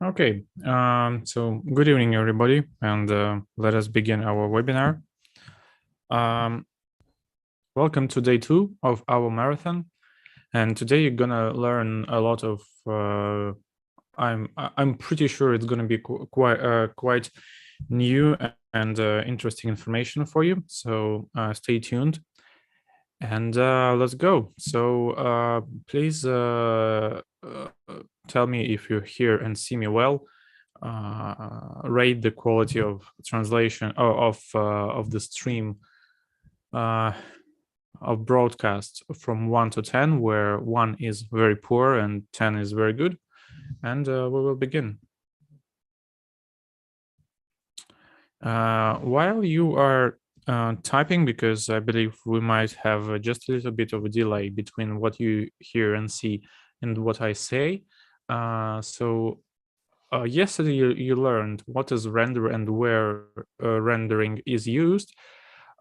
Okay, so good evening, everybody, and let us begin our webinar. Welcome to day 2 of our marathon, and today you're gonna learn a lot of. I'm pretty sure it's gonna be quite new and interesting information for you. So stay tuned, and let's go. So please tell me if you hear and see me well. Rate the quality of translation of the stream of broadcast from 1 to 10, where 1 is very poor and 10 is very good, and we will begin. While you are typing, because I believe we might have just a little bit of a delay between what you hear and see and what I say. Yesterday you learned what is render and where rendering is used.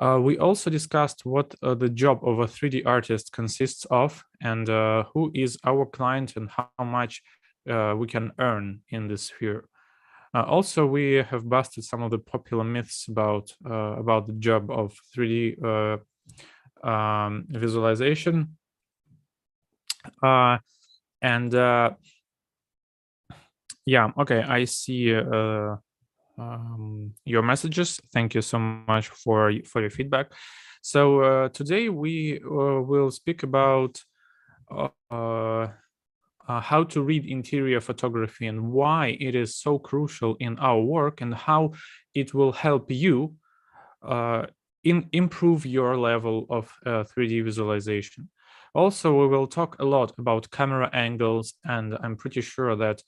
We also discussed what the job of a 3D artist consists of, and who is our client and how much we can earn in this sphere. Also, we have busted some of the popular myths about the job of 3D visualization. Yeah, okay, I see your messages. Thank you so much for your feedback. So today we will speak about how to read interior photography and why it is so crucial in our work and how it will help you improve your level of 3D visualization. Also, we will talk a lot about camera angles, and I'm pretty sure that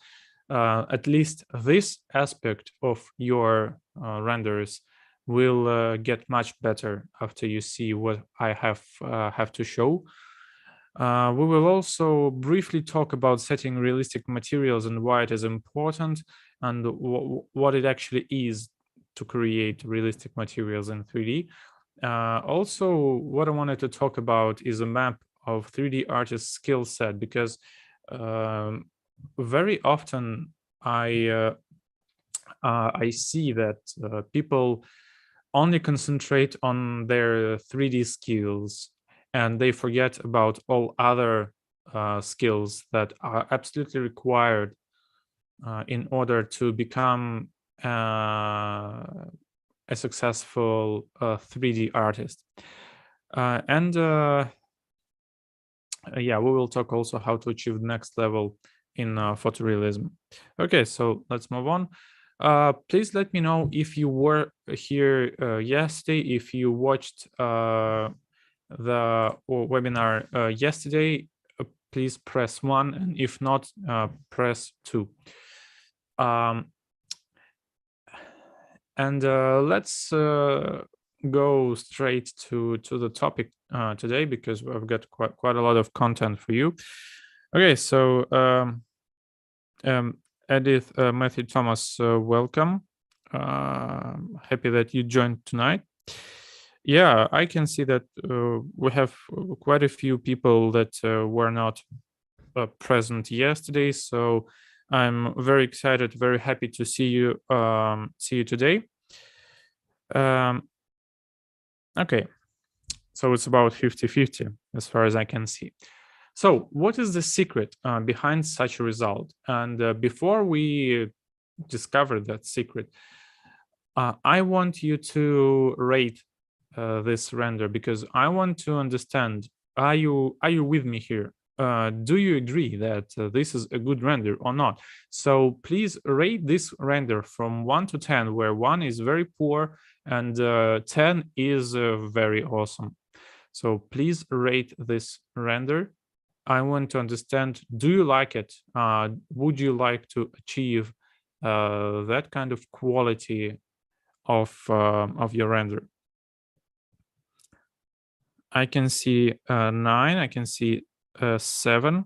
at least this aspect of your renders will get much better after you see what I have to show. We will also briefly talk about setting realistic materials and why it is important, and what it actually is to create realistic materials in 3D. Also, what I wanted to talk about is a map of 3D artist skill set, because very often I see that people only concentrate on their 3D skills and they forget about all other skills that are absolutely required in order to become a successful 3D artist. Yeah, we will talk also how to achieve next level in photorealism. Okay, so let's move on. Please let me know if you were here yesterday, if you watched the webinar yesterday. Please press 1, and if not, press 2. Let's go straight to the topic today, because I've got quite a lot of content for you. Okay, so Edith, Matthew, Thomas, welcome. Happy that you joined tonight. Yeah, I can see that we have quite a few people that were not present yesterday, so I'm very excited, very happy to see you today. Okay, so it's about 50-50 as far as I can see. So what is the secret behind such a result? And before we discover that secret, I want you to rate this render, because I want to understand, are you with me here? Do you agree that this is a good render or not? So please rate this render from 1 to 10, where 1 is very poor and 10 is very awesome. So please rate this render. I want to understand, do you like it? Would you like to achieve that kind of quality of your render? I can see 9, I can see 7,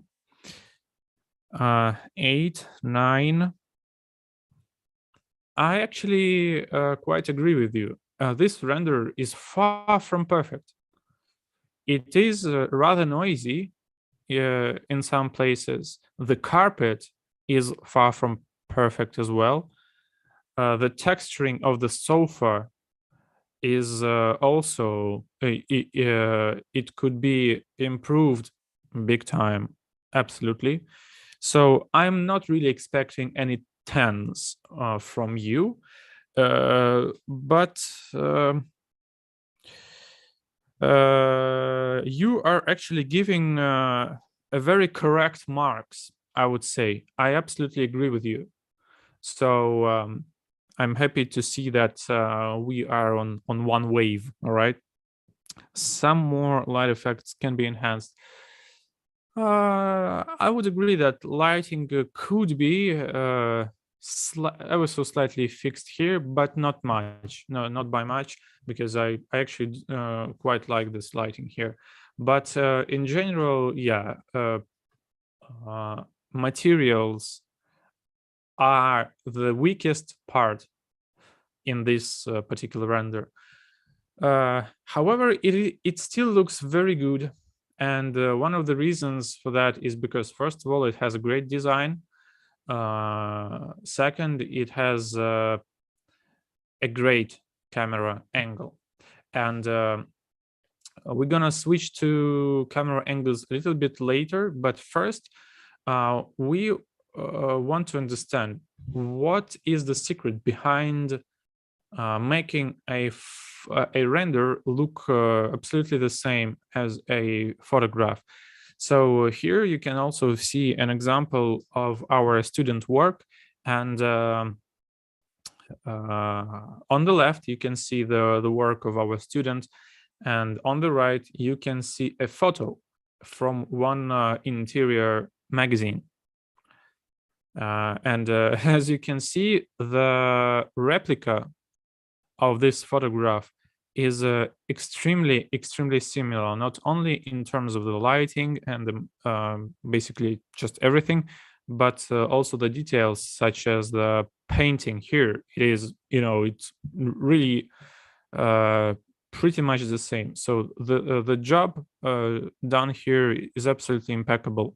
8, 9. I actually quite agree with you. This render is far from perfect. It is rather noisy in some places. The carpet is far from perfect as well. The texturing of the sofa is also, it could be improved big time, absolutely. So I'm not really expecting any 10s from you, but you are actually giving a very correct marks, I would say. I absolutely agree with you. So I'm happy to see that we are on one wave. All right. Some more light effects can be enhanced. I would agree that lighting could be ever so slightly fixed here, but not much. No, not by much, because I actually quite like this lighting here. But in general, yeah, materials are the weakest part in this particular render. However, it still looks very good. And one of the reasons for that is because, first of all, it has a great design. Second, it has a great camera angle. And we're gonna switch to camera angles a little bit later. But first, we want to understand what is the secret behind making a render look absolutely the same as a photograph. So here you can also see an example of our student work, and on the left you can see the work of our student, and on the right you can see a photo from one interior magazine. And as you can see, the replica of this photograph is extremely similar, not only in terms of the lighting and basically just everything, but also the details, such as the painting here. It is, it's really pretty much the same. So the job done here is absolutely impeccable.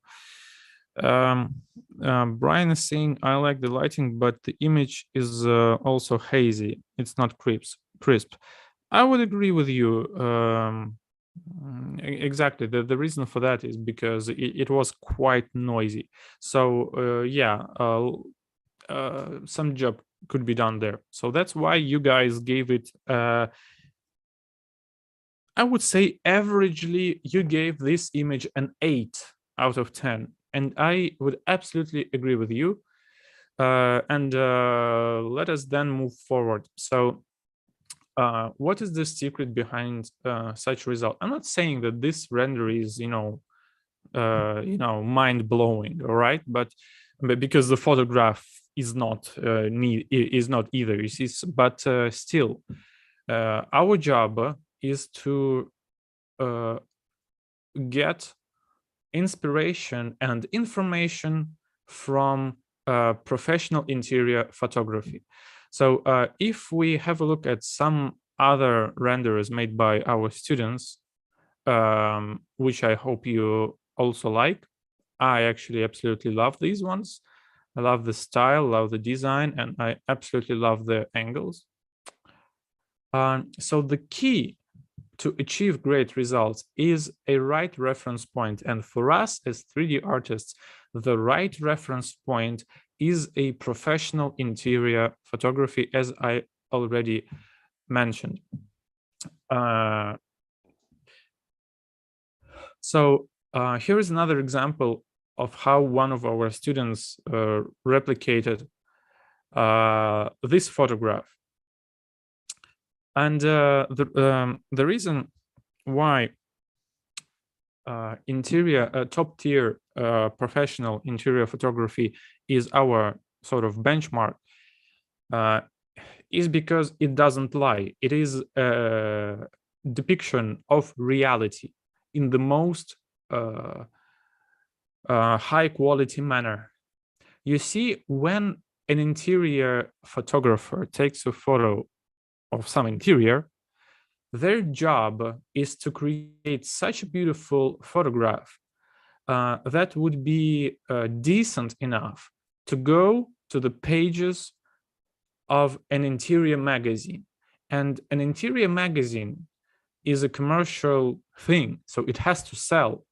Brian is saying, I like the lighting, but the image is also hazy. It's not crisp. I would agree with you. Exactly. The reason for that is because it was quite noisy. So yeah, some job could be done there. So that's why you guys gave it, I would say averagely, you gave this image an 8 out of 10. And I would absolutely agree with you. And let us then move forward. So what is the secret behind such a result? I'm not saying that this render is, mind-blowing, all right? But because the photograph is not either, you see. But still, our job is to get inspiration and information from professional interior photography. So if we have a look at some other renders made by our students, which I hope you also like, I actually absolutely love these ones. I love the style, love the design, and I absolutely love the angles. So the key to achieve great results is a right reference point. And for us as 3D artists, the right reference point is a professional interior photography, as I already mentioned. So here is another example of how one of our students replicated this photograph. And the reason why top tier professional interior photography is our sort of benchmark is because it doesn't lie. It is a depiction of reality in the most high quality manner. You see, when an interior photographer takes a photo of some interior, their job is to create such a beautiful photograph that would be decent enough to go to the pages of an interior magazine. And an interior magazine is a commercial thing, so it has to sell.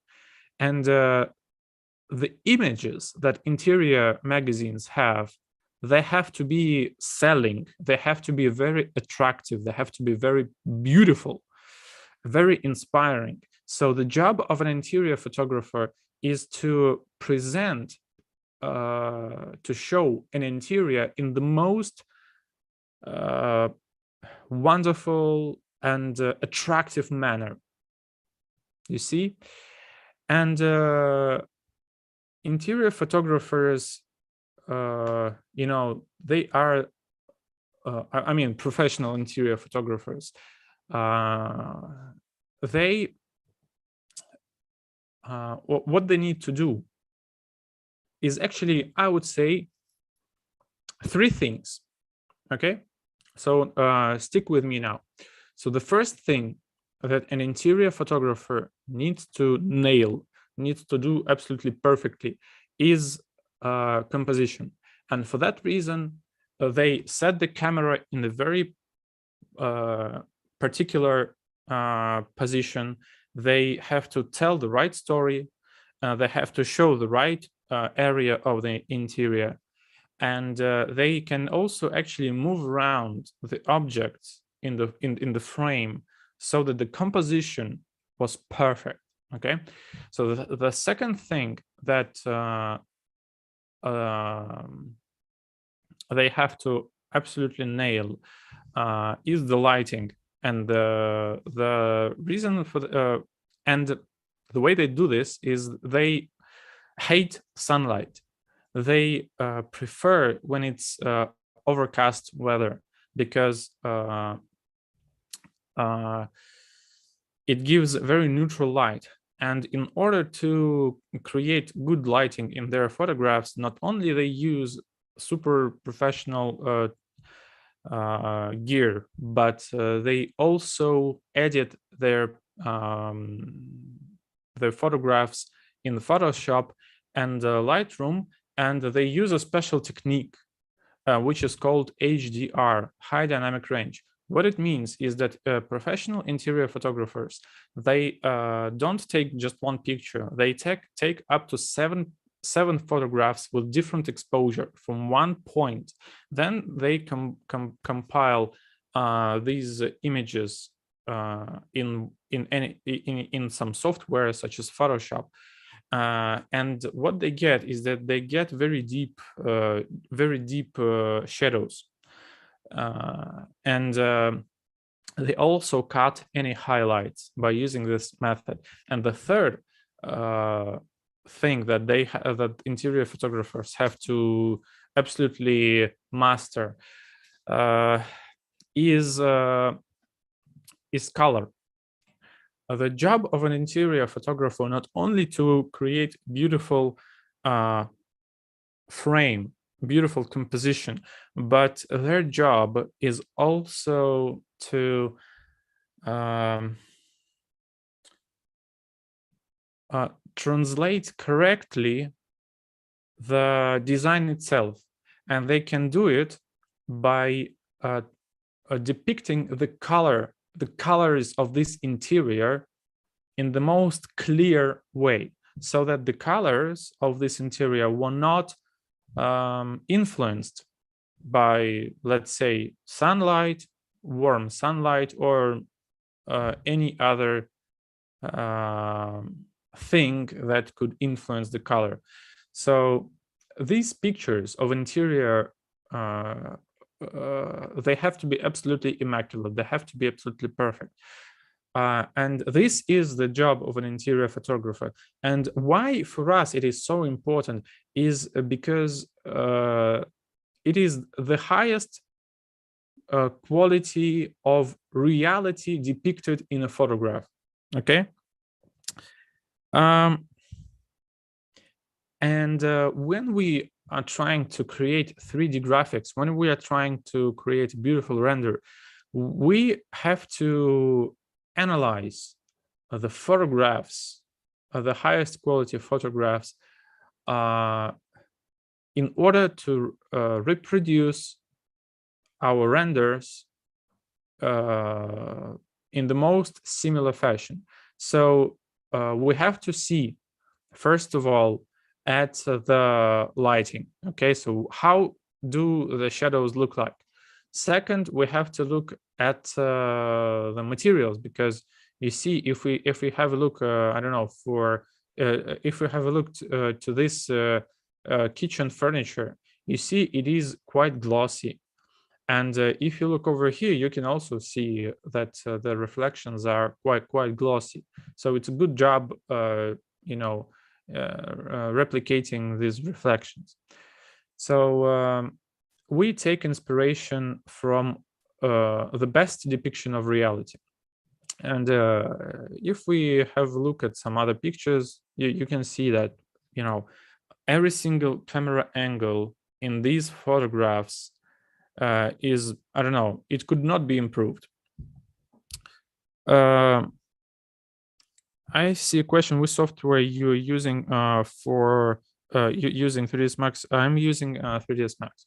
And the images that interior magazines have, they have to be selling, they have to be very attractive, they have to be very beautiful, very inspiring. So the job of an interior photographer is to present, to show an interior in the most wonderful and attractive manner, you see. And interior photographers, you know, they are, I mean, professional interior photographers, they, what they need to do is actually, I would say, three things. Okay, so stick with me now. So the first thing that an interior photographer needs to nail, needs to do absolutely perfectly, is composition. And for that reason, they set the camera in a very particular position. They have to tell the right story. They have to show the right area of the interior. And they can also actually move around the objects in the frame so that the composition was perfect. Okay, so the second thing that they have to absolutely nail is the lighting. And the reason for and the way they do this is they hate sunlight. They prefer when it's overcast weather, because it gives very neutral light. And in order to create good lighting in their photographs, not only they use super professional gear, but they also edit their photographs in Photoshop and Lightroom, and they use a special technique which is called HDR, high dynamic range. What it means is that professional interior photographers, they don't take just one picture. They take up to seven photographs with different exposure from one point. Then they compile these images in some software such as Photoshop. And what they get is that they get very deep shadows, and they also cut any highlights by using this method. And the third thing that that interior photographers have to absolutely master is color. The job of an interior photographer not only to create beautiful frame, beautiful composition, but their job is also to translate correctly the design itself. And they can do it by depicting the colors of this interior in the most clear way, so that the colors of this interior were not influenced by, let's say, sunlight, warm sunlight, or any other thing that could influence the color. So these pictures of interior, they have to be absolutely immaculate. They have to be absolutely perfect. And this is the job of an interior photographer. And why for us it is so important is because it is the highest quality of reality depicted in a photograph. Okay. And when we are trying to create 3D graphics, when we are trying to create a beautiful render, we have to analyze the photographs, the highest quality photographs in order to reproduce our renders in the most similar fashion. So we have to see, first of all, at the lighting. Okay, so how do the shadows look like? Second, we have to look at the materials, because you see, if we have a look, I don't know, for if we have a look to this kitchen furniture, you see it is quite glossy. And if you look over here, you can also see that the reflections are quite glossy. So it's a good job, replicating these reflections. So we take inspiration from the best depiction of reality. And if we have a look at some other pictures, you can see that, every single camera angle in these photographs is, I don't know, it could not be improved. I see a question: which software you're using for using 3ds Max? I'm using 3ds Max.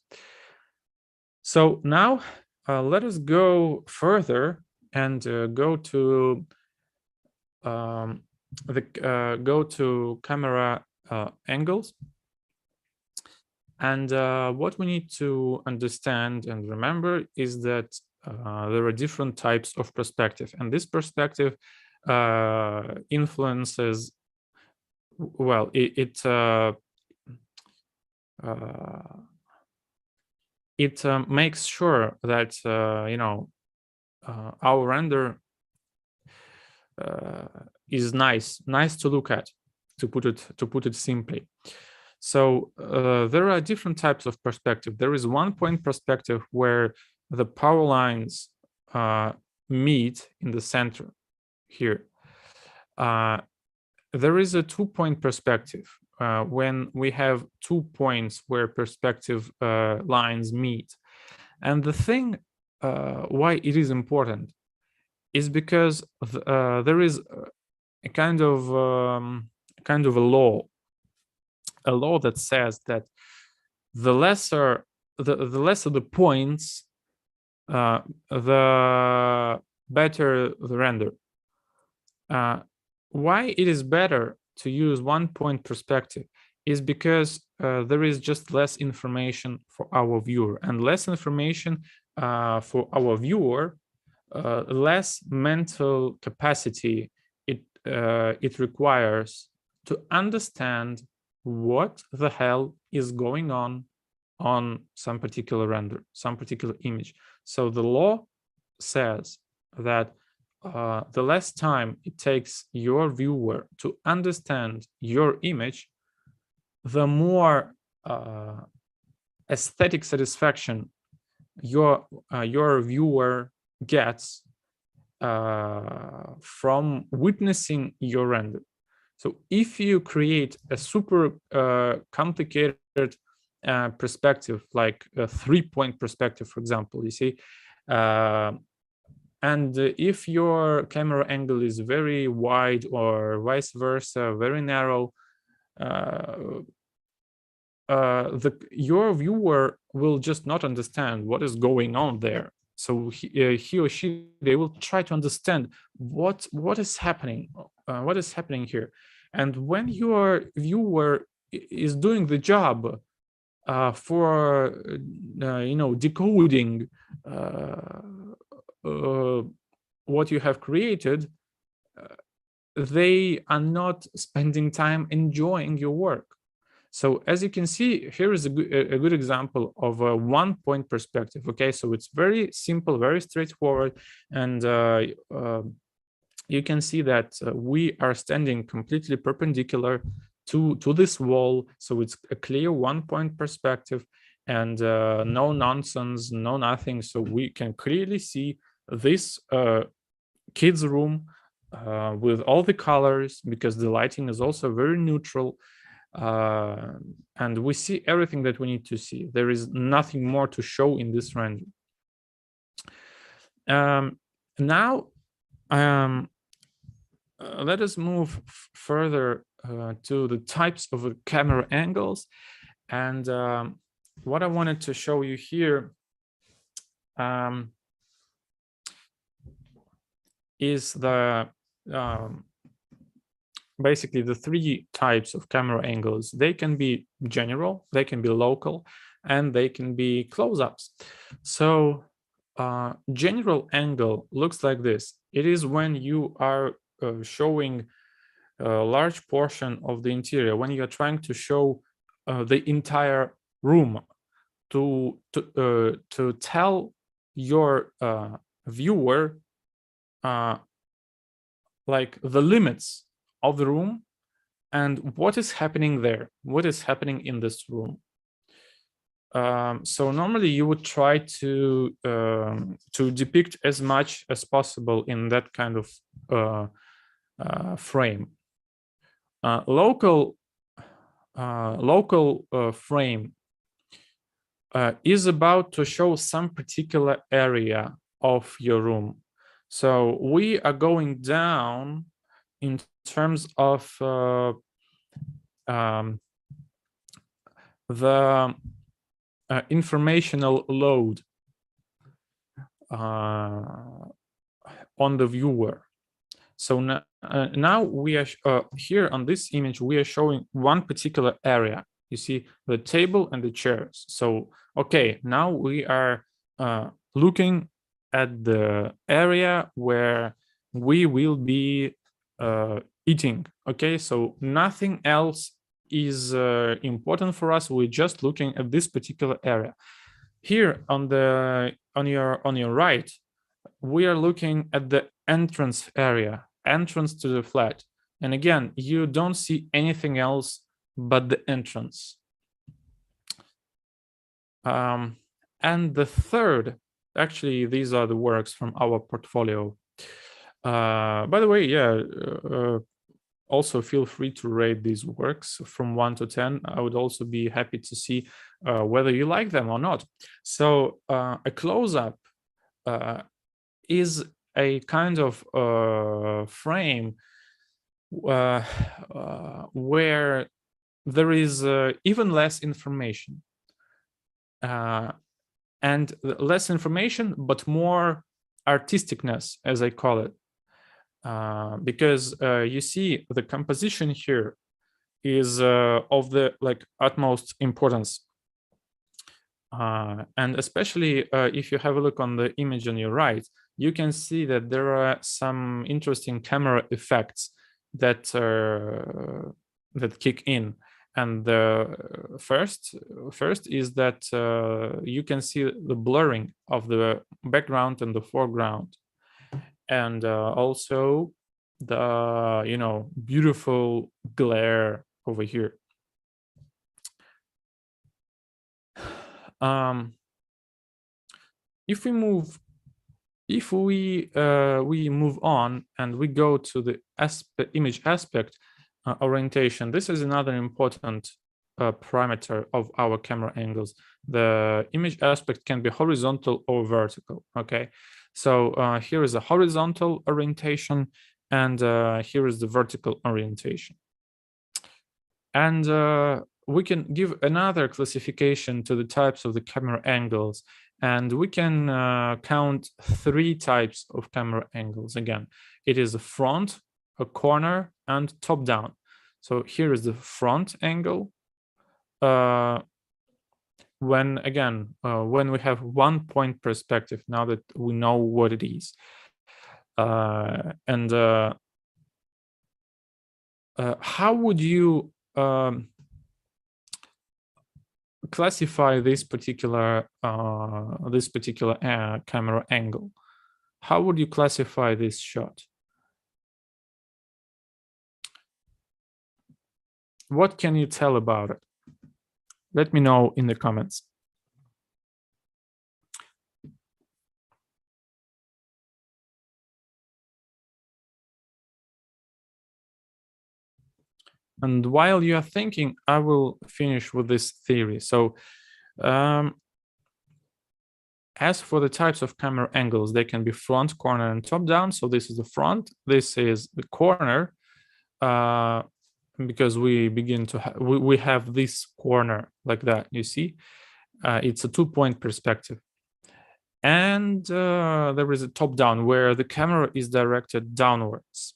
So now let us go further and go to camera angles. And what we need to understand and remember is that there are different types of perspective, and this perspective influences, well, it makes sure that our render is nice to look at, to put it simply. So there are different types of perspective. There is one-point perspective where the power lines meet in the center here. There is a two-point perspective when we have 2 points where perspective lines meet. And the thing why it is important is because there is a kind of a law that says that the lesser the points, the better the render. Why it is better to use one-point perspective is because there is just less information for our viewer, and less information for our viewer, less mental capacity it requires to understand what the hell is going on some particular render, some particular image. So the law says that the less time it takes your viewer to understand your image, the more aesthetic satisfaction your viewer gets from witnessing your render. So if you create a super complicated perspective, like a 3-point perspective, for example, you see, and if your camera angle is very wide or vice versa, very narrow, your viewer will just not understand what is going on there. So he or she, they will try to understand what is happening, here. And when your viewer is doing the job for decoding what you have created, they are not spending time enjoying your work. So as you can see, here is a good example of a one-point perspective. Okay, so it's very simple, very straightforward, and you can see that we are standing completely perpendicular to this wall. So it's a clear one-point perspective, and no nonsense, no nothing. So we can clearly see this kids' room with all the colors, because the lighting is also very neutral. And we see everything that we need to see. There is nothing more to show in this render. Now, let us move further to the types of camera angles. And what I wanted to show you here is the basically the three types of camera angles. They can be general, they can be local, and they can be close-ups. So general angle looks like this. It is when you are showing a large portion of the interior, when you are trying to show the entire room to tell your viewer like the limits of the room and what is happening there, what is happening in this room. So normally you would try to depict as much as possible in that kind of frame. Local frame is about to show some particular area of your room. So we are going down in terms of the informational load on the viewer. So now we are here on this image, we are showing one particular area. You see the table and the chairs. So, okay, now we are looking at the area where we will be eating. Okay, so nothing else is important for us. We're just looking at this particular area. Here on your right, we are looking at the entrance area, entrance to the flat. And again, you don't see anything else but the entrance. And the third, actually, these are the works from our portfolio. By the way, yeah, also feel free to rate these works from 1 to 10. I would also be happy to see whether you like them or not. So a close-up is a kind of frame where there is even less information. And less information, but more artisticness, as I call it. Because you see the composition here is of the utmost importance. And especially if you have a look on the image on your right, you can see that there are some interesting camera effects that that kick in. And the first is that you can see the blurring of the background and the foreground, and also the beautiful glare over here. If we move on and we go to the image aspect orientation, this is another important parameter of our camera angles. The image aspect can be horizontal or vertical. Okay, so here is a horizontal orientation, and here is the vertical orientation. And we can give another classification to the types of the camera angles, and we can count 3 types of camera angles. Again, it is a front, a corner, and top down. So here is the front angle. When we have 1 point perspective, now that we know what it is. And how would you classify this particular camera angle? How would you classify this shot? What can you tell about it? Let me know in the comments. And while you are thinking, I will finish with this theory. So as for the types of camera angles, they can be front, corner, and top down. So this is the front, this is the corner. because we begin to we have this corner like that, you see. It's a 2-point perspective, and there is a top down where the camera is directed downwards.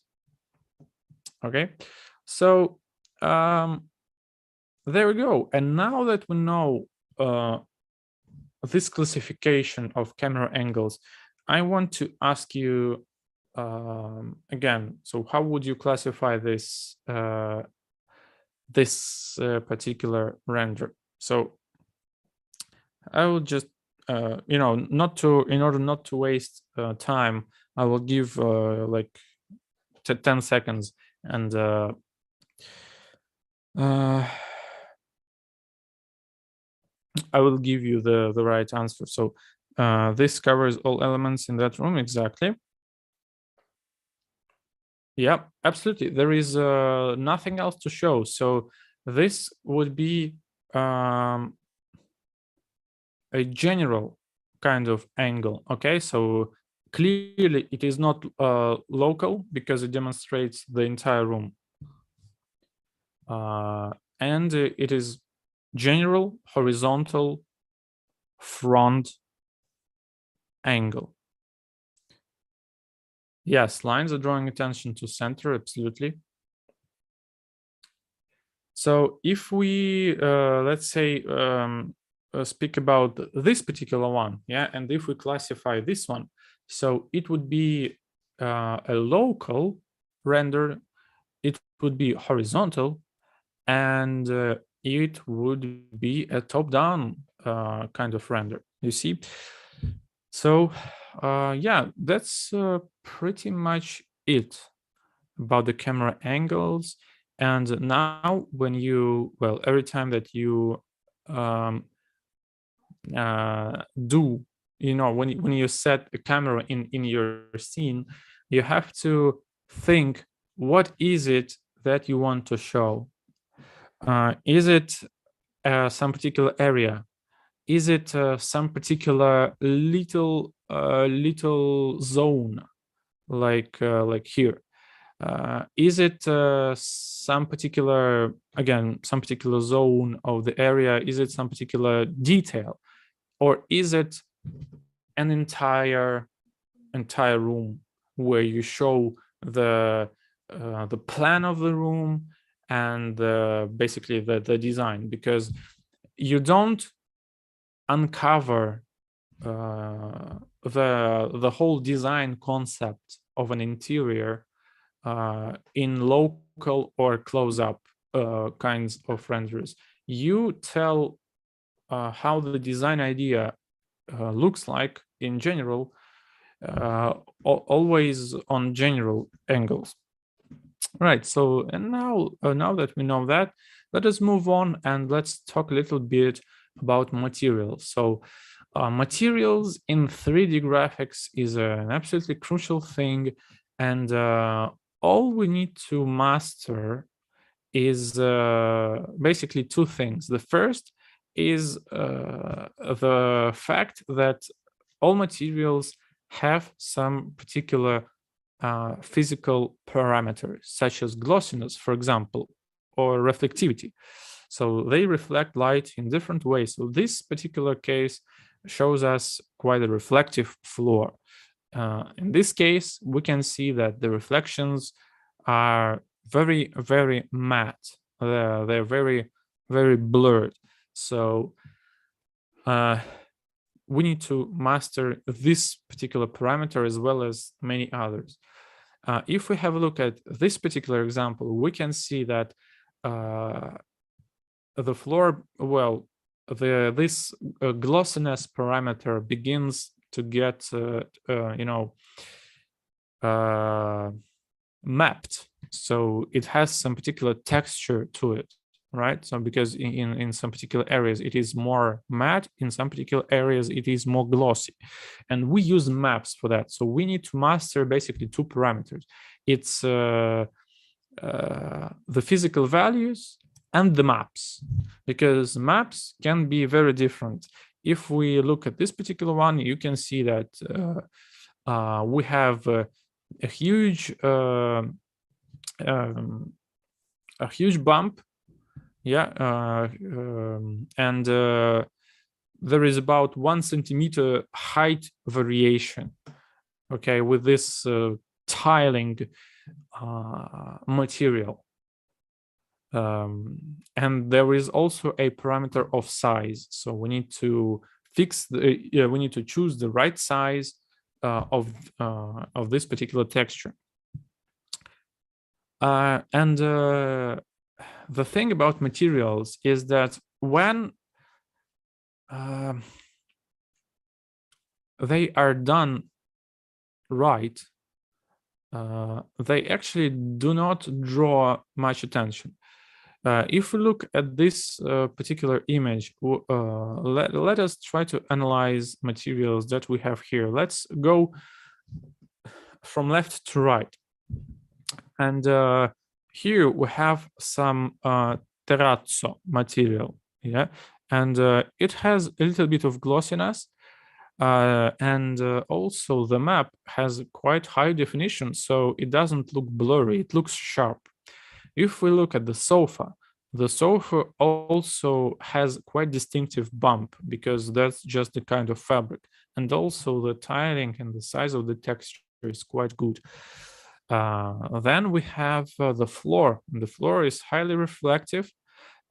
Okay, so there we go. And now that we know this classification of camera angles, I want to ask you again, so how would you classify this particular render? So I will just you know, in order not to waste time, I will give like 10 seconds, and I will give you the right answer. So this covers all elements in that room, exactly. Yeah, absolutely. There is nothing else to show. So this would be a general kind of angle. Okay, so clearly it is not local because it demonstrates the entire room. And it is general horizontal front angle. Yes, lines are drawing attention to center, absolutely. So if we, let's say, speak about this particular one, yeah, and if we classify this one, so it would be a local render, it would be horizontal, and it would be a top-down kind of render, you see. So yeah, that's pretty much it about the camera angles. And now when you, well, every time that you do, you know, when you set a camera in your scene, you have to think, what is it that you want to show? Is it some particular area? Is it some particular little zone, like here? Is it some particular, again, some particular zone of the area? Is it some particular detail, or is it an entire room where you show the plan of the room and basically the design? Because you don't uncover the whole design concept of an interior in local or close-up kinds of renders. You tell how the design idea looks like in general, always on general angles. Right. So, and now that we know that, let us move on and let's talk a little bit about materials. So materials in 3D graphics is an absolutely crucial thing, and all we need to master is basically two things. The first is the fact that all materials have some particular physical parameters, such as glossiness, for example, or reflectivity. So they reflect light in different ways. So this particular case shows us quite a reflective floor. In this case, we can see that the reflections are very, very matte. They're very, very blurred. So we need to master this particular parameter as well as many others. If we have a look at this particular example, we can see that the floor, well, this glossiness parameter begins to get, you know, mapped. So it has some particular texture to it, right? So because in some particular areas it is more matte, in some particular areas it is more glossy, and we use maps for that. So we need to master basically two parameters. It's the physical values and the maps, because maps can be very different. If we look at this particular one, you can see that we have a huge a huge bump. Yeah, and there is about 1 centimeter height variation. Okay, with this tiling material. And there is also a parameter of size. So we need to fix the, we need to choose the right size of this particular texture. And the thing about materials is that when they are done right, they actually do not draw much attention. If we look at this particular image, let us try to analyze materials that we have here. Let's go from left to right. And here we have some terrazzo material, yeah, and it has a little bit of glossiness, and also the map has quite high definition, so it doesn't look blurry, it looks sharp. If we look at the sofa also has quite distinctive bump, because that's just the kind of fabric, and also the tiling and the size of the texture is quite good. Then we have the floor. The floor is highly reflective,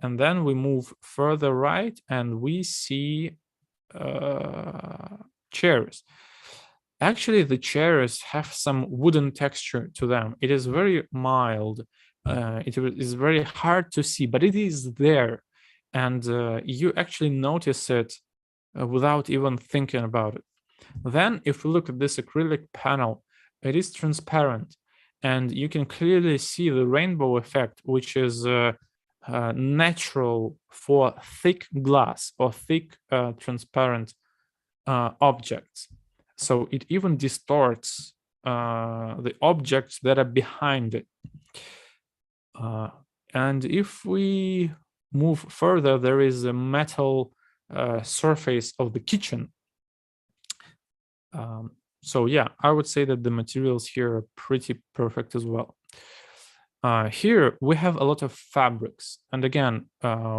and then we move further right and we see chairs. Actually, the chairs have some wooden texture to them. It is very mild. It is very hard to see, but it is there, and you actually notice it without even thinking about it. Then, if we look at this acrylic panel, it is transparent, and you can clearly see the rainbow effect, which is natural for thick glass or thick transparent objects. So it even distorts the objects that are behind it. And if we move further, there is a metal surface of the kitchen. So yeah, I would say that the materials here are pretty perfect as well. Here we have a lot of fabrics, and again,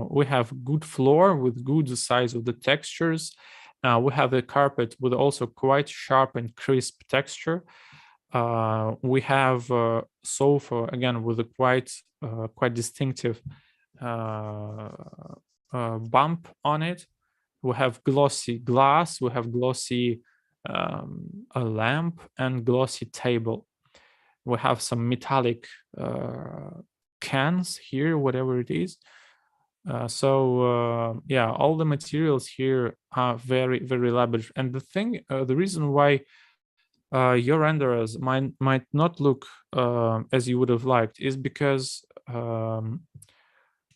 we have good floor with good size of the textures. We have a carpet with also quite sharp and crisp texture. We have a sofa again with a quite distinctive bump on it. We have glossy glass. We have glossy a lamp and glossy table. We have some metallic cans here, whatever it is. Yeah, all the materials here are very, very elaborate. And the reason why your renderers might not look as you would have liked is because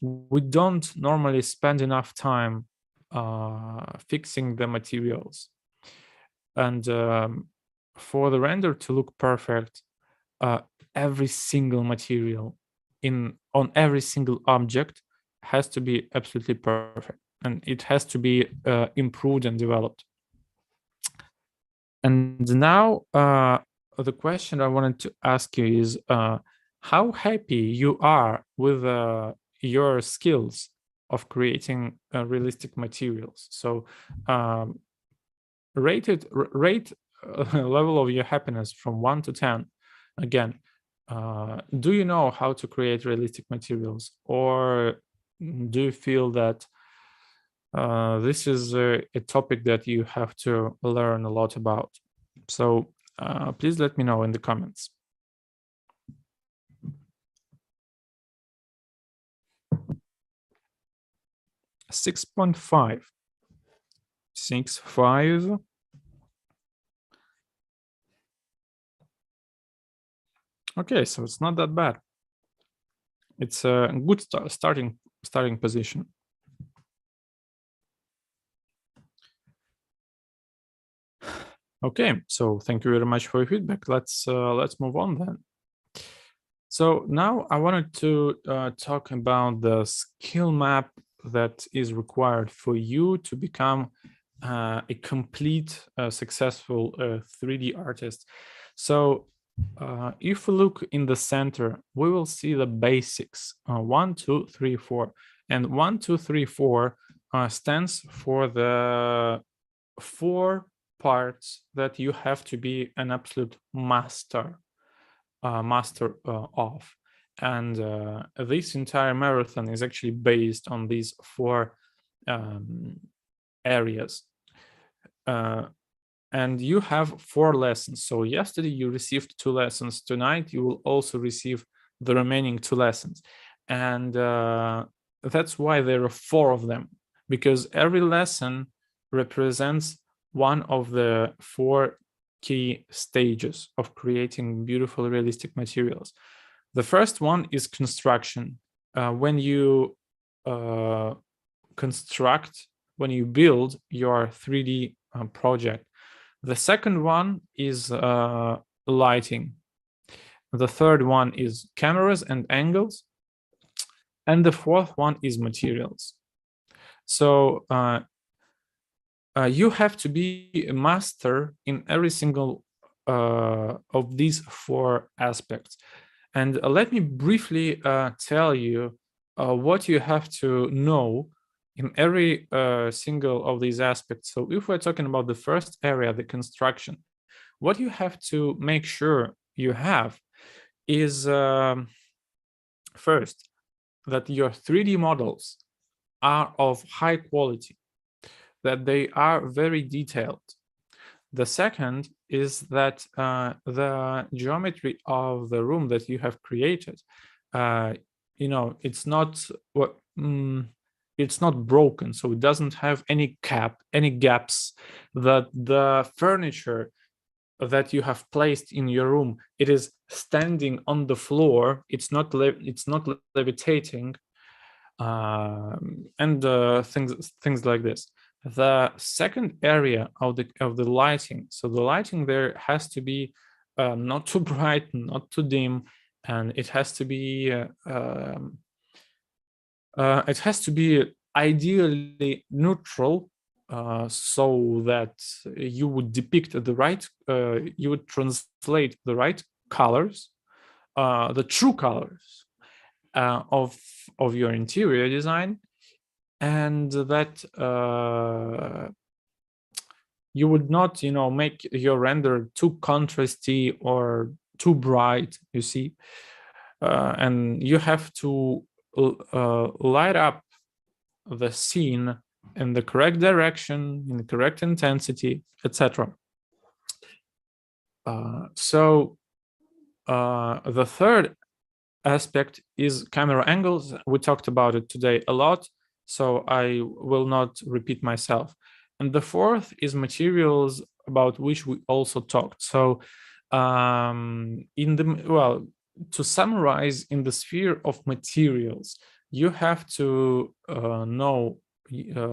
we don't normally spend enough time fixing the materials. And for the render to look perfect, every single material on every single object has to be absolutely perfect, and it has to be improved and developed. And now the question I wanted to ask you is how happy you are with your skills of creating realistic materials. So rate level of your happiness from 1 to 10. Again, do you know how to create realistic materials, or do you feel that this is a topic that you have to learn a lot about? So please let me know in the comments. .5. 6.5. Okay, so it's not that bad. It's a good starting position. Okay, so thank you very much for your feedback. Let's move on then. So now I wanted to talk about the skill map that is required for you to become a complete, successful 3D artist. So If we look in the center, we will see the basics, 1, 2, 3, 4. And 1, 2, 3, 4 stands for the 4 parts that you have to be an absolute master of. And this entire marathon is actually based on these 4 areas. And you have 4 lessons. So yesterday you received 2 lessons. Tonight you will also receive the remaining 2 lessons. And that's why there are 4 of them, because every lesson represents one of the 4 key stages of creating beautiful, realistic materials. The first one is construction. When you construct, when you build your 3D project. The second one is lighting. The third one is cameras and angles. And the fourth one is materials. So you have to be a master in every single of these 4 aspects. And let me briefly tell you what you have to know in every single of these aspects. So if we're talking about the first area, the construction, what you have to make sure you have is first, that your 3D models are of high quality, that they are very detailed. The second is that the geometry of the room that you have created, it's not it's not broken, so it doesn't have any gaps. That the furniture that you have placed in your room, it is standing on the floor. It's not levitating, and things like this. The second area of the lighting. So the lighting there has to be not too bright, not too dim, and it has to be ideally neutral, so that you would depict the right, you would translate the right colors, the true colors of your interior design, and that you would not, make your render too contrasty or too bright, you see, and you have to light up the scene in the correct direction, in the correct intensity, etc. So the third aspect is camera angles. We talked about it today a lot, so I will not repeat myself. And the fourth is materials, about which we also talked. So to summarize, in the sphere of materials, you have to know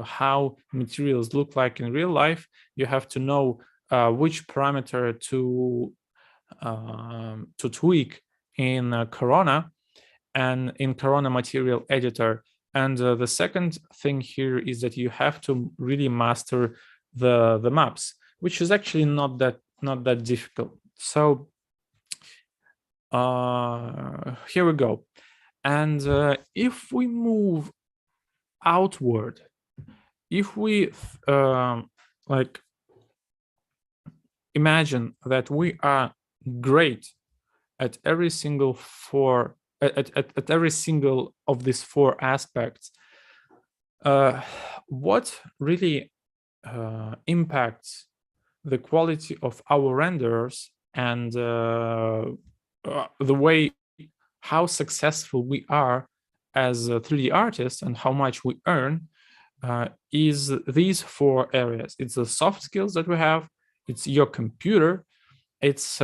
how materials look like in real life. You have to know which parameter to tweak in Corona and in Corona Material Editor. And the second thing here is that you have to really master the maps, which is actually not that difficult. So here we go. And if we move outward, if we imagine that we are great at every single at every single of these 4 aspects, what really impacts the quality of our renders and the way how successful we are as 3D artists and how much we earn is these 4 areas. It's the soft skills that we have, it's your computer, it's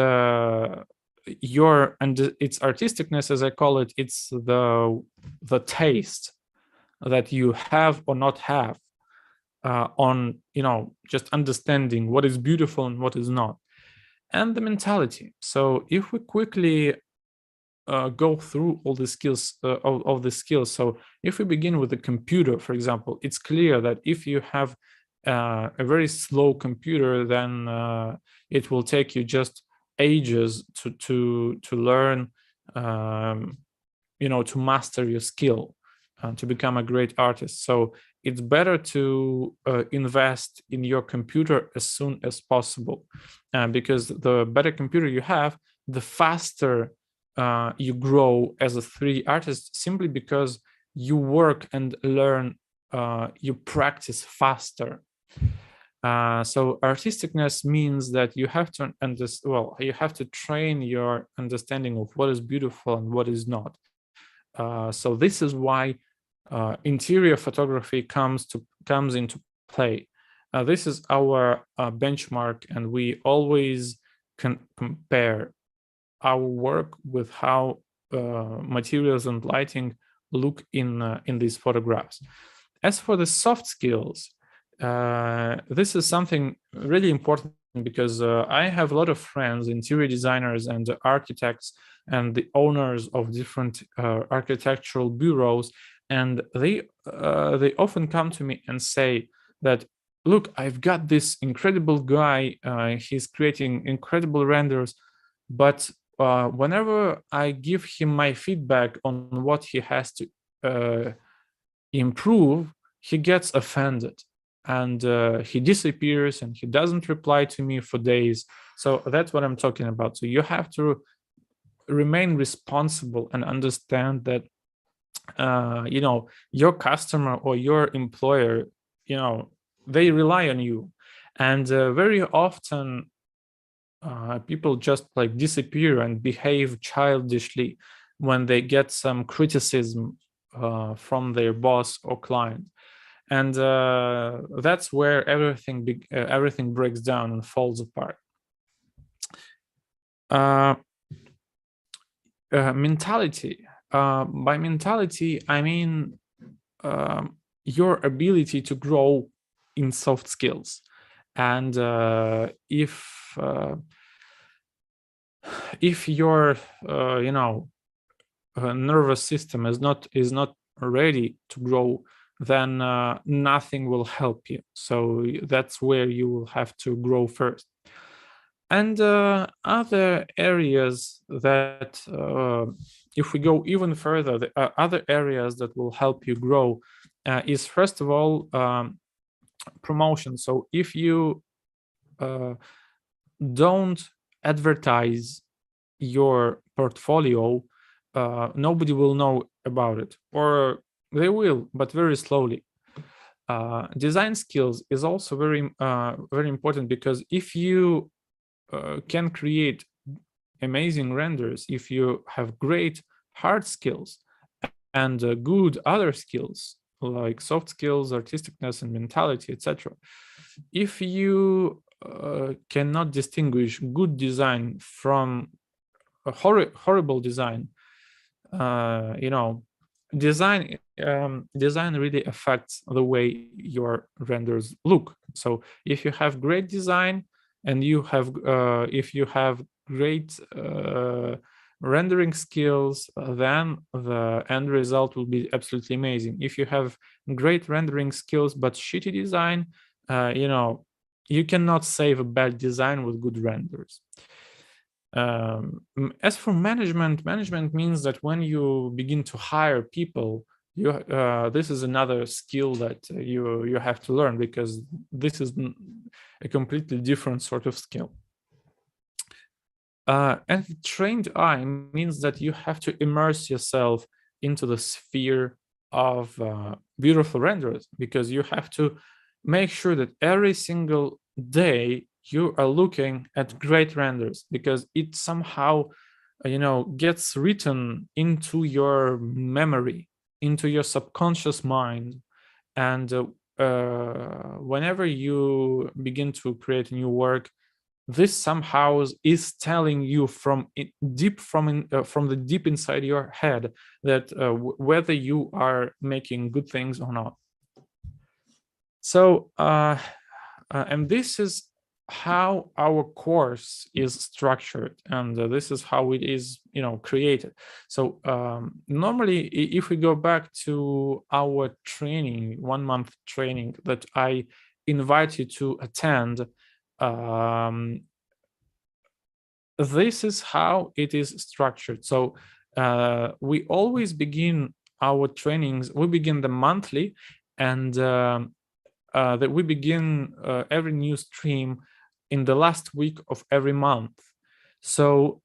its artisticness, as I call it. It's the taste that you have or not have on just understanding what is beautiful and what is not, and the mentality. So if we quickly go through all the skills of the skills. So if we begin with the computer, for example, it's clear that if you have a very slow computer, then it will take you just ages to learn, to master your skill, to become a great artist. So it's better to invest in your computer as soon as possible, because the better computer you have, the faster you grow as a 3D artist, simply because you work and learn, you practice faster. So artisticness means that you have to you have to train your understanding of what is beautiful and what is not. So this is why interior photography comes into play. This is our benchmark, and we always can compare our work with how materials and lighting look in these photographs. As for the soft skills, this is something really important, because I have a lot of friends, interior designers and architects, and the owners of different architectural bureaus, and they often come to me and say that, look, I've got this incredible guy, he's creating incredible renders, but whenever I give him my feedback on what he has to improve, he gets offended, and he disappears, and he doesn't reply to me for days. So that's what I'm talking about. So you have to remain responsible and understand that your customer or your employer, they rely on you, and very often people just like disappear and behave childishly when they get some criticism from their boss or client, and that's where everything breaks down and falls apart. Mentality. By mentality, I mean your ability to grow in soft skills. And if your nervous system is not ready to grow, then nothing will help you. So that's where you will have to grow first. And other areas that, if we go even further, the other areas that will help you grow is, first of all, promotion. So if you don't advertise your portfolio, nobody will know about it, or they will, but very slowly. Design skills is also very important, because if you can create amazing renders, if you have great hard skills and good other skills like soft skills, artisticness, and mentality, etc., if you cannot distinguish good design from a horrible design, design really affects the way your renders look. So if you have great design and if you have great rendering skills, then the end result will be absolutely amazing. If you have great rendering skills but shitty design, you cannot save a bad design with good renders. As for management means that when you begin to hire people, this is another skill that you have to learn, because this is a completely different sort of skill. And trained eye means that you have to immerse yourself into the sphere of beautiful renders, because you have to make sure that every single day you are looking at great renders, because it somehow gets written into your memory, into your subconscious mind. And whenever you begin to create new work, this somehow is telling you from the deep inside your head that whether you are making good things or not. So and this is how our course is structured, and this is how it is created. So normally, if we go back to our training, 1 month training that I invite you to attend, this is how it is structured. So we always begin our trainings, we begin the monthly, and that we begin every new stream in the last week of every month. So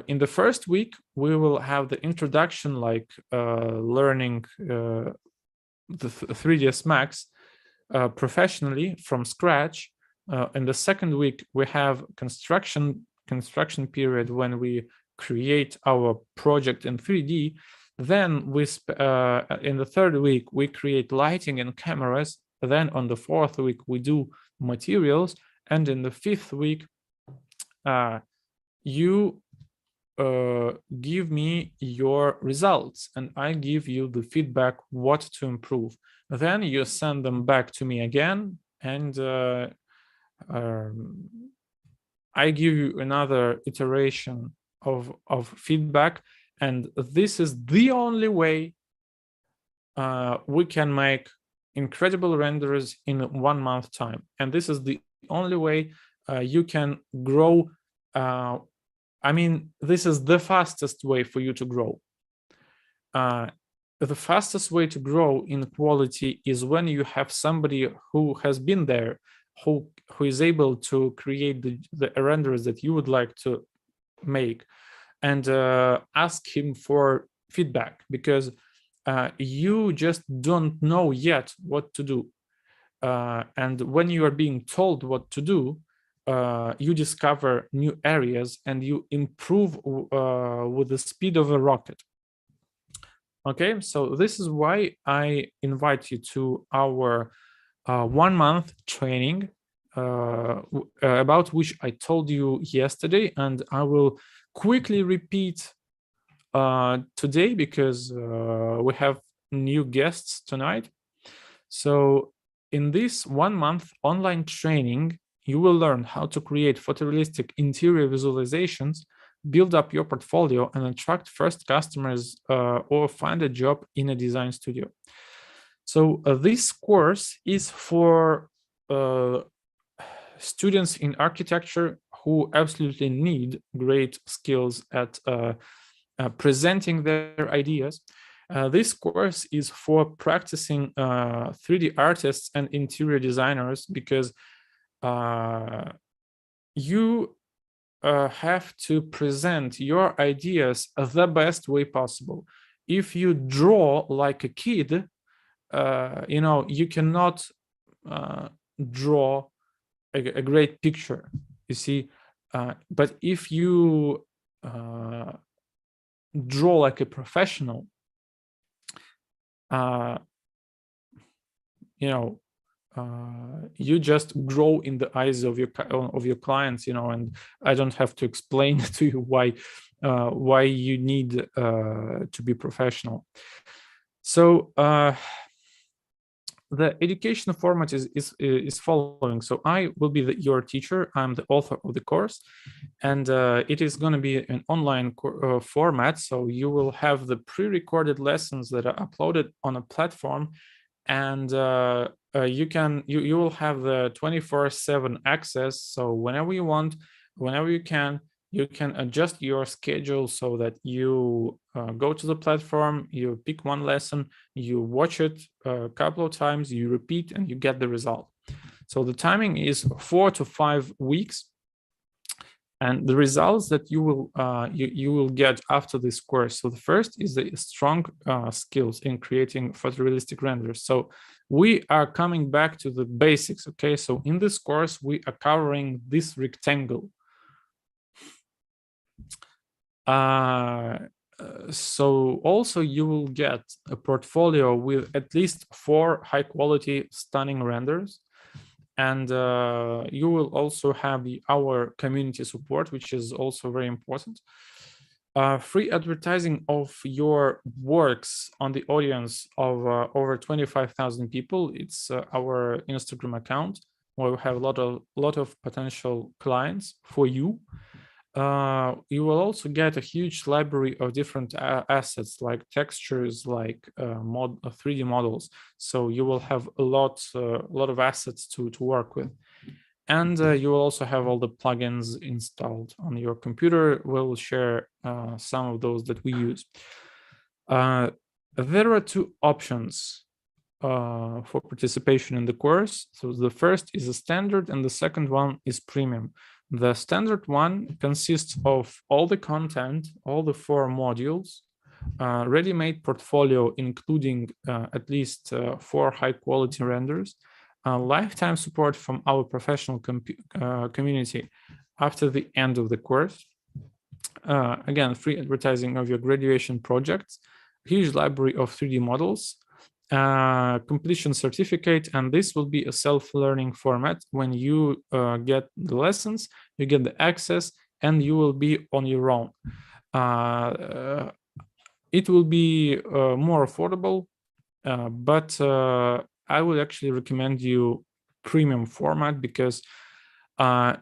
in the first week, we will have the introduction, like learning the 3ds Max professionally from scratch. In the second week, we have construction period when we create our project in 3D. Then we in the third week, we create lighting and cameras. Then on the fourth week, we do materials. And in the fifth week, you give me your results, and I give you the feedback what to improve. Then you send them back to me again, and I give you another iteration of feedback. And this is the only way we can make incredible renders in 1 month time. And this is the only way you can grow. I mean, this is the fastest way for you to grow. The fastest way to grow in quality is when you have somebody who has been there, who is able to create the renders that you would like to make, and ask him for feedback, because you just don't know yet what to do. And when you are being told what to do, you discover new areas and you improve with the speed of a rocket. Okay, so this is why I invite you to our 1 month training about which I told you yesterday, and I will quickly repeat today because we have new guests tonight. So in this 1 month online training, you will learn how to create photorealistic interior visualizations, build up your portfolio, and attract first customers or find a job in a design studio. So this course is for students in architecture who absolutely need great skills at presenting their ideas. This course is for practicing 3D artists and interior designers, because you have to present your ideas the best way possible. If you draw like a kid, you cannot draw a great picture, you see. But if you draw like a professional, you just grow in the eyes of your clients, and I don't have to explain to you why you need to be professional. So the education format is following. So I will be your teacher. I'm the author of the course, and it is going to be an online format. So you will have the pre-recorded lessons that are uploaded on a platform, and you will have the 24/7 access. So whenever you want, whenever you can adjust your schedule so that you go to the platform, you pick one lesson, you watch it a couple of times, you repeat, and you get the result. So the timing is 4 to 5 weeks. And the results that you will get after this course. So the first is the strong skills in creating photorealistic renders. So we are coming back to the basics. Okay, so in this course we are covering this rectangle. So also you will get a portfolio with at least 4 high quality stunning renders. And you will also have our community support, which is also very important. Free advertising of your works on the audience of over 25,000 people. It's our Instagram account where we have a lot of potential clients for you. You will also get a huge library of different assets like textures, like 3D models. So you will have a lot of assets to work with. And you will also have all the plugins installed on your computer. We'll share some of those that we use. There are two options for participation in the course. So the first is a standard and the second one is premium. The standard one consists of all the content, all the 4 modules, ready-made portfolio, including at least 4 high-quality renders, lifetime support from our professional community after the end of the course. Again, free advertising of your graduation projects, huge library of 3D models, completion certificate, and this will be a self-learning format. When you get the lessons, you get the access, and you will be on your own. It will be more affordable, but I would actually recommend you premium format because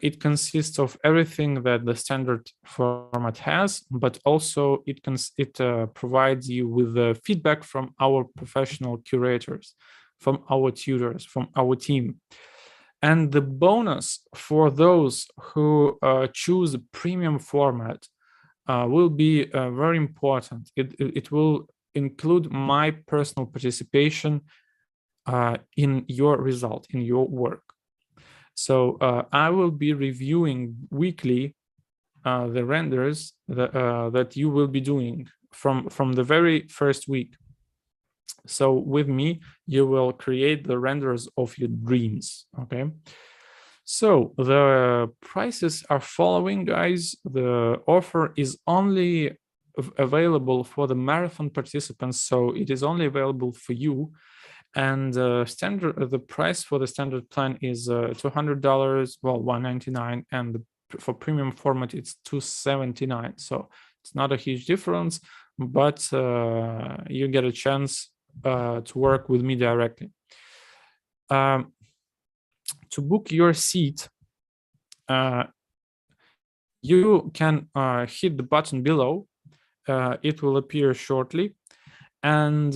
it consists of everything that the standard format has, but also it provides you with the feedback from our professional curators, from our tutors, from our team. And the bonus for those who choose a premium format will be very important. It will include my personal participation in your result, in your work. So I will be reviewing weekly the renders that you will be doing from the very first week. So with me, you will create the renders of your dreams, okay? So the prices are following, guys. The offer is only available for the marathon participants, so it is only available for you. And the price for the standard plan is $200, well, $199, and for premium format it's $279. So it's not a huge difference, but you get a chance to work with me directly. To book your seat, you can hit the button below. It will appear shortly. And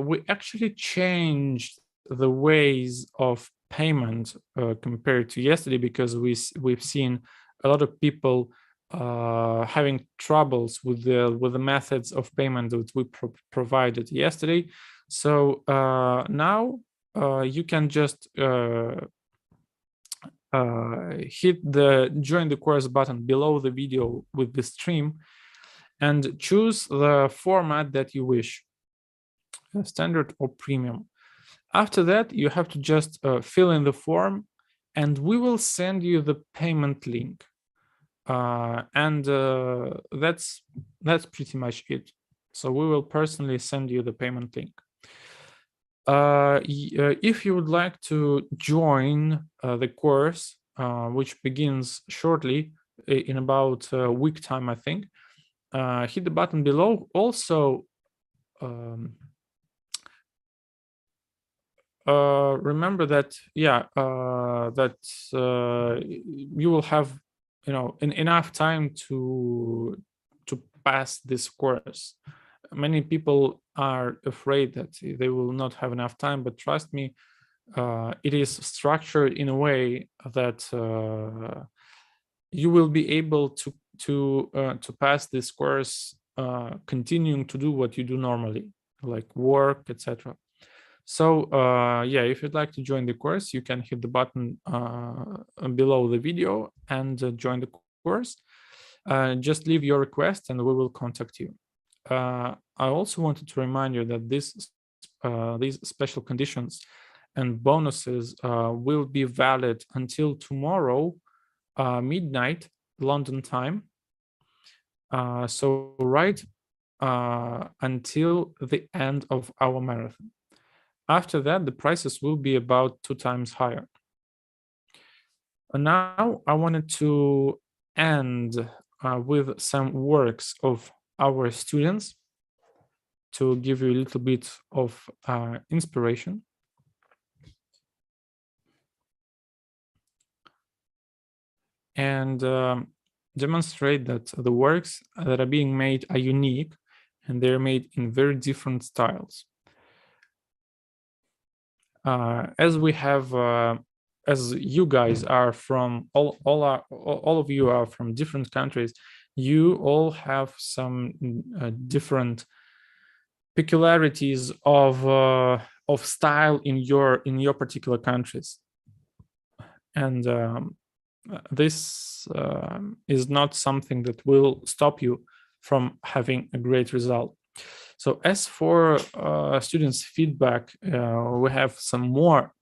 we actually changed the ways of payment compared to yesterday, because we've seen a lot of people having troubles with the methods of payment that we provided yesterday. So now you can just hit the join the course button below the video with the stream and choose the format that you wish, standard or premium. After that, you have to just fill in the form, and we will send you the payment link. And that's pretty much it. So we will personally send you the payment link. If you would like to join the course, which begins shortly, in about a week time, I think, hit the button below. Also, remember that, you will have, enough time to pass this course. Many people are afraid that they will not have enough time, but trust me, it is structured in a way that you will be able to pass this course, continuing to do what you do normally, like work, etc. So if you'd like to join the course, you can hit the button below the video and join the course. Just leave your request and we will contact you. I also wanted to remind you that these special conditions and bonuses will be valid until tomorrow, midnight, London time. So right until the end of our marathon. After that, the prices will be about 2 times higher. And now I wanted to end with some works of our students to give you a little bit of inspiration. And demonstrate that the works that are being made are unique and they're made in very different styles. As we have as you guys are from all of you are from different countries, you all have some different peculiarities of style in your particular countries, and this is not something that will stop you from having a great result. So as for students' feedback, we have some more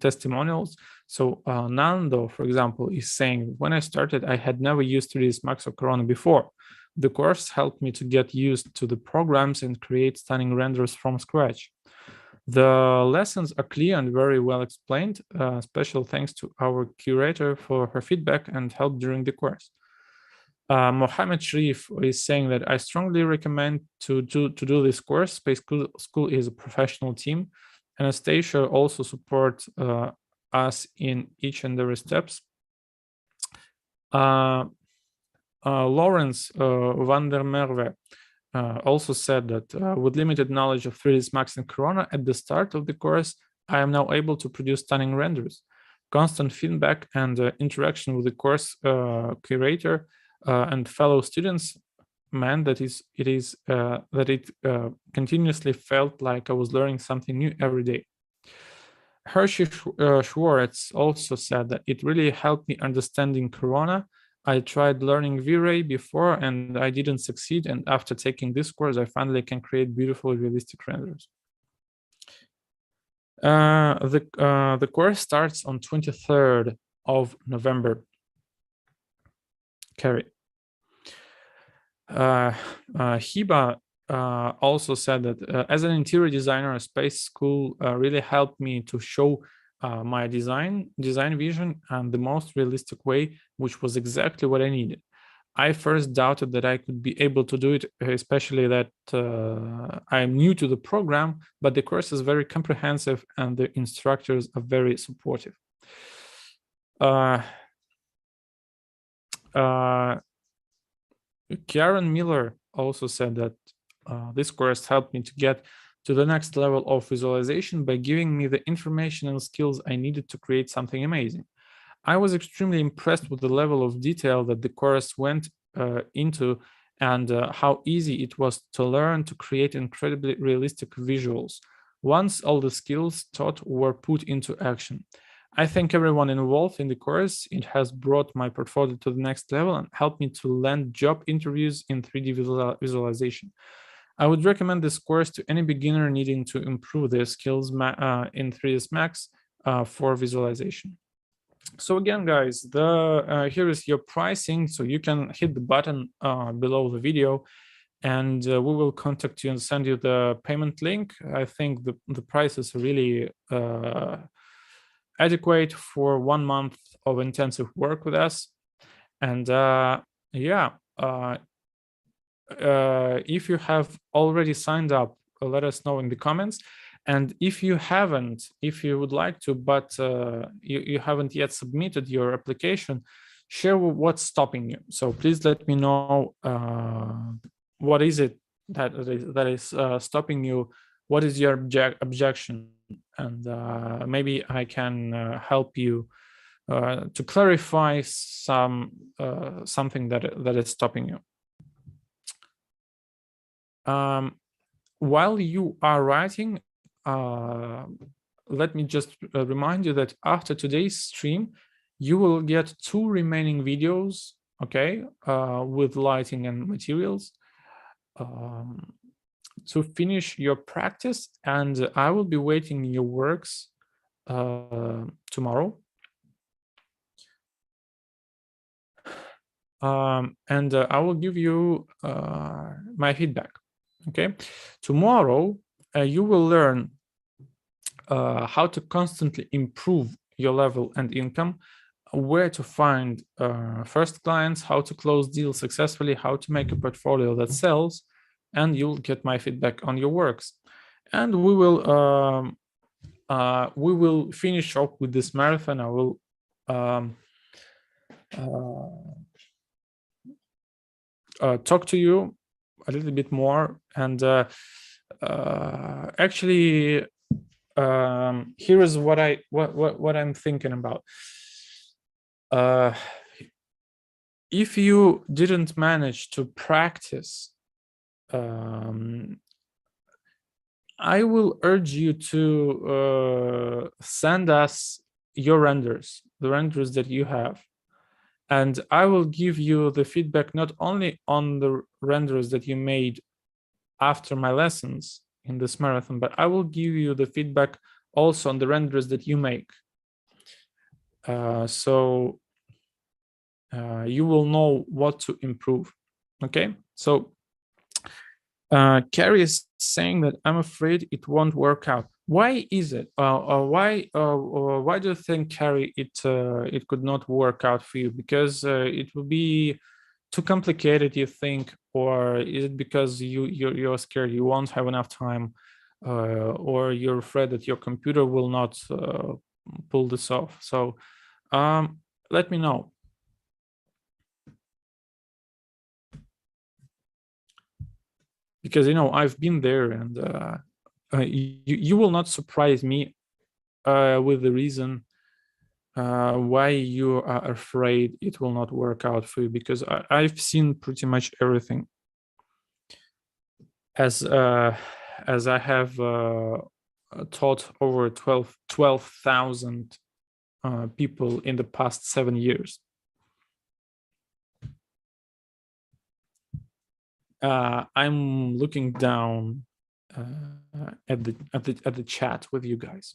testimonials. So Nando, for example, is saying, when I started, I had never used 3ds Max or Corona before. The course helped me to get used to the programs and create stunning renders from scratch. The lessons are clear and very well explained. Special thanks to our curator for her feedback and help during the course. Mohammed Sharif is saying that I strongly recommend to do this course. Space School is a professional team. Anastasia also supports us in each and every steps. Lawrence van der Merwe also said that with limited knowledge of 3ds Max and Corona at the start of the course, I am now able to produce stunning renders. Constant feedback and interaction with the course curator and fellow students meant that it continuously felt like I was learning something new every day. Hershey Schwartz also said that it really helped me understanding Corona. I tried learning V-Ray before and I didn't succeed. And after taking this course, I finally can create beautiful, realistic renders. The course starts on 23rd of November. Carrie. Hiba also said that as an interior designer, Space School really helped me to show my design vision and the most realistic way, which was exactly what I needed. I first doubted that I could be able to do it, especially that I'm new to the program, but the course is very comprehensive and the instructors are very supportive. Karen Miller also said that this course helped me to get to the next level of visualization by giving me the information and skills I needed to create something amazing. I was extremely impressed with the level of detail that the course went into and how easy it was to learn to create incredibly realistic visuals once all the skills taught were put into action. I thank everyone involved in the course. It has brought my portfolio to the next level and helped me to land job interviews in 3D visualization. I would recommend this course to any beginner needing to improve their skills in 3ds Max for visualization. So again, guys, here is your pricing. So you can hit the button below the video and we will contact you and send you the payment link. I think the price is really adequate for 1 month of intensive work with us. And yeah, if you have already signed up, let us know in the comments. And if you haven't, if you would like to, but you haven't yet submitted your application, share what's stopping you. So please let me know what is it that is stopping you. What is your objection? And maybe I can help you to clarify something that is stopping you. While you are writing, let me just remind you that after today's stream, you will get 2 remaining videos, okay, with lighting and materials to finish your practice, and I will be waiting your works tomorrow. And I will give you my feedback. Okay, tomorrow you will learn how to constantly improve your level and income, where to find first clients, how to close deals successfully, how to make a portfolio that sells, and you'll get my feedback on your works. And we will finish off with this marathon. I will talk to you a little bit more, and actually here is what I'm thinking about. If you didn't manage to practice, I will urge you to send us your renders, the renders that you have. And I will give you the feedback not only on the renders that you made after my lessons in this marathon, but I will give you the feedback also on the renders that you make. So you will know what to improve. Okay, so Carrie is saying that I'm afraid it won't work out. Why is it? Why do you think, Carrie, it could not work out for you? Because it will be too complicated, you think, or is it because you're scared you won't have enough time, or you're afraid that your computer will not pull this off? So let me know. Because I've been there, and you will not surprise me with the reason why you are afraid it will not work out for you, because I've seen pretty much everything, as I have taught over 12,000 people in the past 7 years. I'm looking down at the chat with you guys.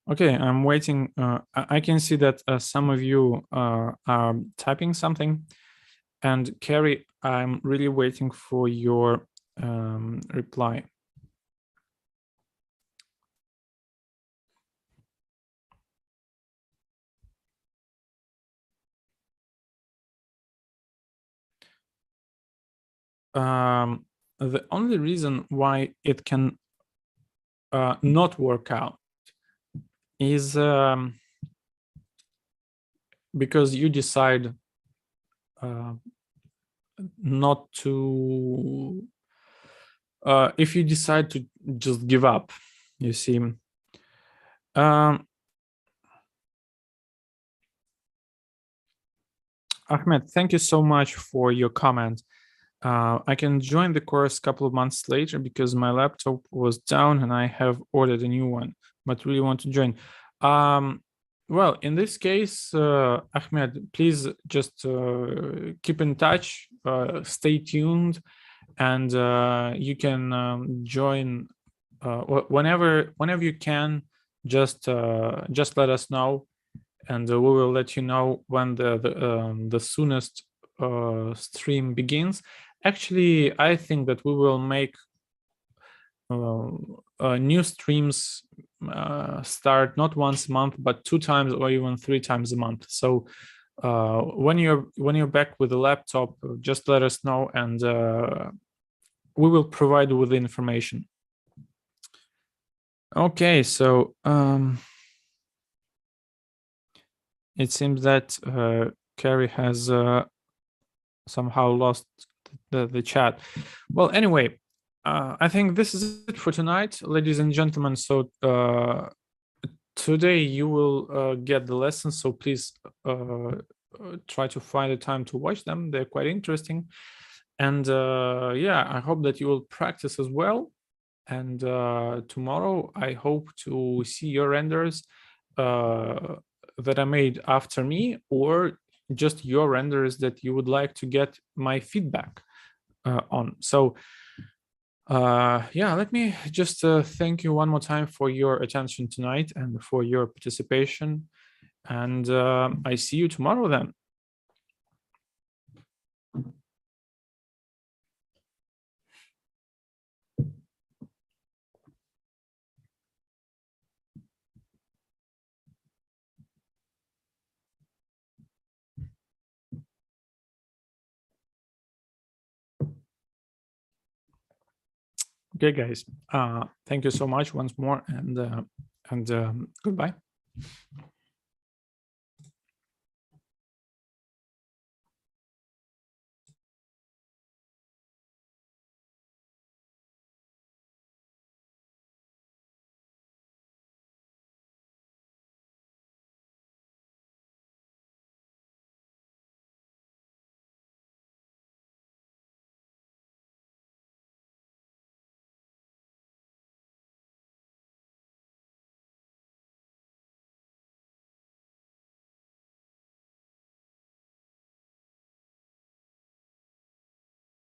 Okay, I'm waiting. I can see that some of you are typing something. And Carrie, I'm really waiting for your reply. The only reason why it can not work out is because you decide not to, if you decide to just give up, you see. Ahmed, thank you so much for your comment. I can join the course a couple of months later because my laptop was down and I have ordered a new one, but really want to join. Well, in this case, Ahmed, please just keep in touch, stay tuned, and you can join whenever you can. Just let us know, and we will let you know when the soonest stream begins. Actually, I think that we will make new streams start not once a month, but 2 times or even 3 times a month. So when you're back with the laptop, just let us know, and we will provide you with the information. Okay, so it seems that Carrie has somehow lost the chat. Well, anyway, I think this is it for tonight, ladies and gentlemen. So today you will get the lessons, so please try to find a time to watch them. They're quite interesting. And yeah, I hope that you will practice as well. And tomorrow I hope to see your renders that are made after me, or just your renders that you would like to get my feedback on. So yeah, let me just thank you one more time for your attention tonight and for your participation. And I see you tomorrow then. Okay, guys. Thank you so much once more, and goodbye.